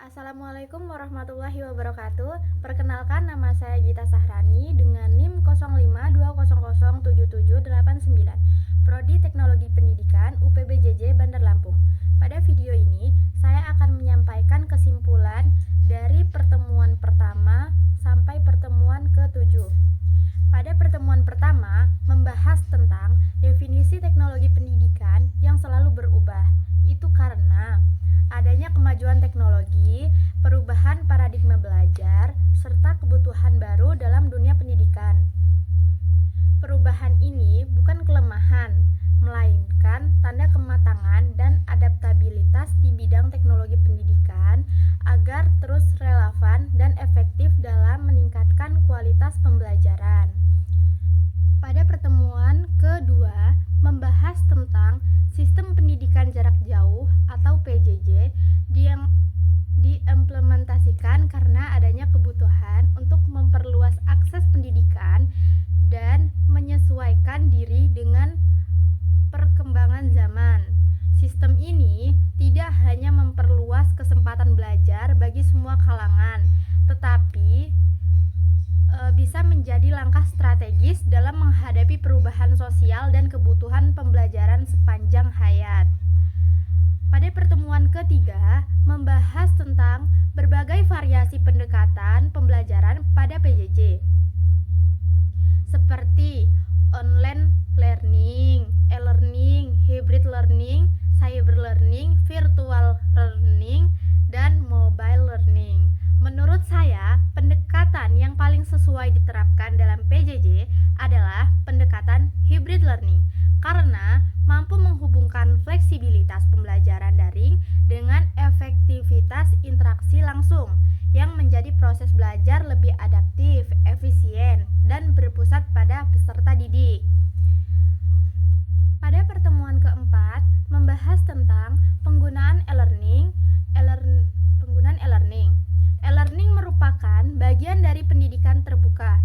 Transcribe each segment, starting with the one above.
Assalamualaikum warahmatullahi wabarakatuh. Perkenalkan, nama saya Gita Sahrani dengan NIM 0520077789, Prodi Teknologi Pendidikan UPBJJ Bandar Lampung. Pada video ini, saya akan menyampaikan kesimpulan dari pertemuan pertama sampai pertemuan ke-7. Pada pertemuan pertama, membahas tentang definisi teknologi pendidikan yang selalu berubah. Itu karena adanya kemajuan teknologi, perubahan paradigma belajar, serta kebutuhan baru dalam dunia pendidikan. Perubahan ini bukan kelemahan, melainkan tanda kematangan dan adaptabilitas di bidang teknologi pendidikan agar terus relevan dan efektif dalam meningkatkan kualitas pembelajaran. Pada pertemuan kedua, membahas tentang sistem pendidikan jarak jauh atau PJJ yang diimplementasikan karena adanya kebutuhan untuk memperluas akses pendidikan dan menyesuaikan diri dengan perkembangan zaman. Sistem ini tidak hanya memperluas kesempatan belajar bagi semua kalangan, tetapi bisa menjadi langkah strategis dalam menghadapi perubahan sosial dan kebutuhan pembelajaran sepanjang hayat. Pada pertemuan ketiga, membahas tentang berbagai variasi pendekatan pembelajaran pada PJJ, seperti online learning, e-learning, hybrid learning, cyber learning, virtual learning, dan mobile learning. Menurut saya, pendekatan yang paling sesuai diterapkan dalam PJJ adalah pendekatan hybrid learning karena mampu menghubungkan fleksibilitas pembelajaran daring dengan efektivitas interaksi langsung yang menjadi proses belajar lebih adaptif, efisien, dan berpusat pada peserta didik. Pada pertemuan keempat, membahas tentang penggunaan e-learning. E-learning merupakan bagian dari pendidikan terbuka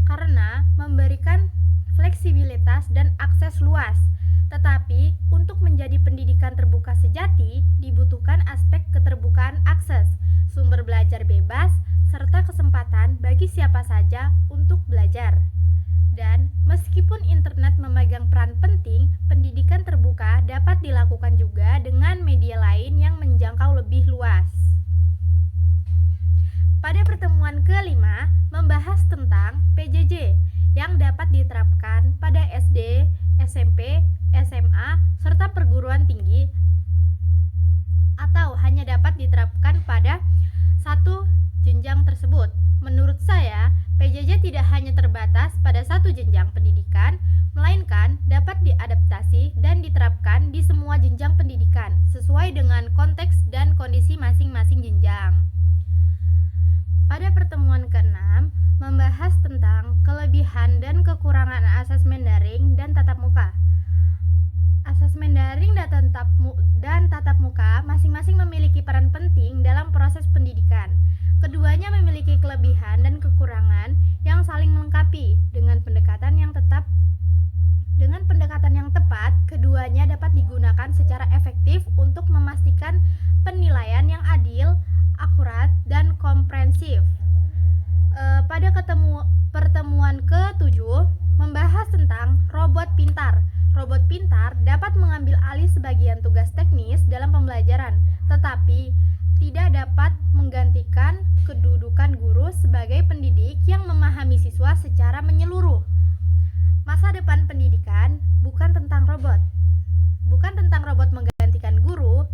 karena memberikan fleksibilitas dan akses luas. Tetapi untuk menjadi pendidikan terbuka sejati dibutuhkan aspek keterbukaan akses, sumber belajar bebas, serta kesempatan bagi siapa saja untuk belajar. Dan meskipun internet memegang peran penting, pendidikan terbuka dapat dilakukan juga dengan media lain yang menjangkau lebih luas. Pada pertemuan kelima, membahas tentang PJJ yang dapat diterapkan pada SD, SMP, SMA, serta perguruan tinggi atau hanya dapat diterapkan pada satu jenjang tersebut. Menurut saya, PJJ tidak hanya terbatas pada satu jenjang pendidikan, melainkan dapat diadaptasi dan diterapkan di semua jenjang pendidikan sesuai dengan konteks dan kondisi masing-masing jenjang. Pada pertemuan ke-6, membahas tentang kelebihan dan kekurangan asesmen daring dan tatap muka. Asesmen daring dan tatap muka masing-masing memiliki peran penting dalam proses pendidikan. Keduanya memiliki kelebihan dan kekurangan yang saling melengkapi. Dengan pendekatan yang tepat, keduanya dapat digunakan secara efektif untuk memastikan penilaian yang adil, akurat, dan komprehensif. Pada pertemuan ke-7, membahas tentang robot pintar. Robot pintar dapat mengambil alih sebagian tugas teknis dalam pembelajaran, tetapi tidak dapat menggantikan kedudukan guru sebagai pendidik yang memahami siswa secara menyeluruh. Masa depan pendidikan bukan tentang robot menggantikan guru,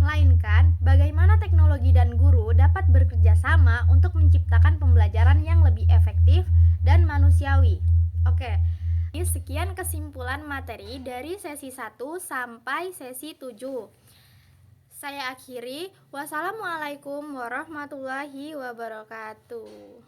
melainkan bagaimana teknologi dan guru dapat bekerja sama untuk menciptakan pembelajaran yang lebih efektif dan manusiawi. Oke, sekian kesimpulan materi dari sesi 1 sampai sesi 7. Saya akhiri. Wassalamualaikum warahmatullahi wabarakatuh.